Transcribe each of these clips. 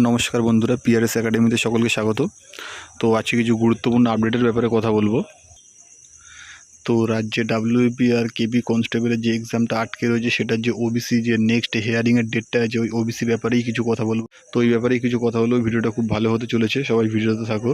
নমস্কার বন্ধুরা, পিআরএস একাডেমিতে সকলকে স্বাগত। তো আজকে কিছু গুরুত্বপূর্ণ আপডেটের ব্যাপারে কথা বলবো। তো রাজ্যে ডাব্লিউবি আর কেবি কনস্টেবলের যে এক্সামটা আটকে রয়েছে, সেটার যে ওবিসি যে নেক্সট হিয়ারিংয়ের ডেটটা আছে, ওই ওবিসি ব্যাপারেই কিছু কথা বলবো। তো এই ব্যাপারেই কিছু কথা বলবো। ভিডিওটা খুব ভালো হতে চলেছে, সবাই ভিডিওতে থাকো।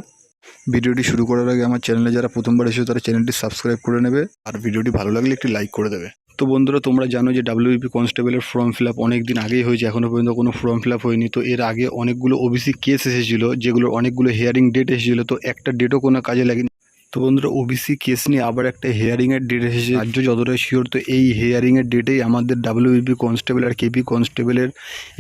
ভিডিওটি শুরু করার আগে আমার চ্যানেলে যারা প্রথমবার এসেছে তারা চ্যানেলটি সাবস্ক্রাইব করে নেবে, আর ভিডিওটি ভালো লাগলে একটি লাইক করে দেবে। তো বন্ধুরা, তোমরা জানো যে ডাব্লিউবি কনস্টেবলের ফর্ম ফিল আপ অনেক দিন আগেই হয়েছে, এখনও পর্যন্ত কোনো ফর্ম ফিল আপ হয়নি। তো এর আগে অনেকগুলো ওবিসি কেস এসেছিলো, যেগুলোর অনেকগুলো হিয়ারিং ডেট এসেছিলো, তো একটা ডেটও কোনো কাজে লাগেনি। তো বন্ধুরা, ওবিসি কেস নিয়ে আবার একটা হিয়ারিংয়ের ডেট এসেছে। রাজ্য যতটা শিওর, তো এই হিয়ারিংয়ের ডেটেই আমাদের ডাব্লিউবি কনস্টেবল আর কেবি কনস্টেবলের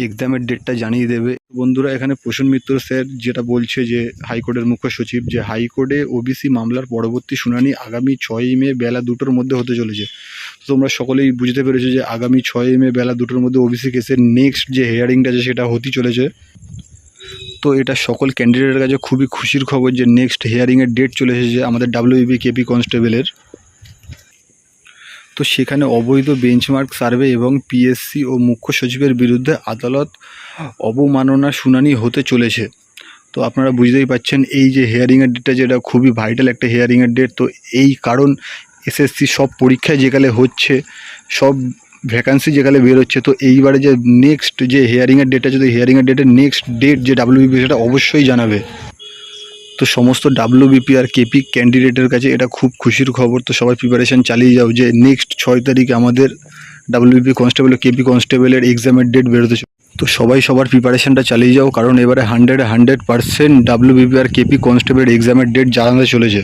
এক্সামের ডেটটা জানিয়ে দেবে। বন্ধুরা, এখানে প্রসূন মিত্র স্যার যেটা বলছে, যে হাইকোর্টের মুখ্য সচিব, যে হাইকোর্টে ওবিসি মামলার পরবর্তী শুনানি আগামী 6ই মে বেলা 2টোর মধ্যে হতে চলেছে। তো তোমরা সকলেই বুঝতে পেরেছো যে আগামী 6ই মে বেলা 2টোর মধ্যে ওবিসি কেসের নেক্সট যে হিয়ারিংটা আছে সেটা হতেই চলেছে। তো এটা সকল ক্যান্ডিডেটের কাছে খুবই খুশির খবর যে নেক্সট হিয়ারিংয়ের ডেট চলে এসেছে আমাদের ডাব্লিউবি কেপি কনস্টেবলের। তো সেখানে অবৈধ বেঞ্চমার্ক সার্ভে এবং পিএসসি ও মুখ্য সচিবের বিরুদ্ধে আদালত অবমাননা শুনানি হতে চলেছে। তো আপনারা বুঝতেই পাচ্ছেন এই যে হিয়ারিংয়ের ডেটটা, যেটা খুবই ভাইটাল একটা হিয়ারিংয়ের ডেট। তো এই কারণ এসএসসি সব পরীক্ষায় যেখানে হচ্ছে, সব ভ্যাকান্সি যেখানে বেরোচ্ছে, তো এইবারে যে নেক্সট যে হিয়ারিংয়ের ডেট আছে, তো হিয়ারিংয়ের ডেটের নেক্সট ডেট যে ডাব্লিউবিপি সেটা অবশ্যই জানাবে। তো সমস্ত ডাব্লিউবিপি আর কেপি ক্যান্ডিডেটের কাছে এটা খুব খুশির খবর। তো সবাই প্রিপারেশান চালিয়ে যাও, যে নেক্সট 6 তারিখে আমাদের ডাব্লিউবিপি কনস্টেবল ও কেপি কনস্টেবলের এক্সামের ডেট বেরোতে চলেছে। তো সবাই সবার প্রিপারেশানটা চালিয়ে যাও, কারণ এবারে 100% ডাব্লিউবিপি আর কেপি কনস্টেবলের এক্সামের ডেট জানাতে চলেছে।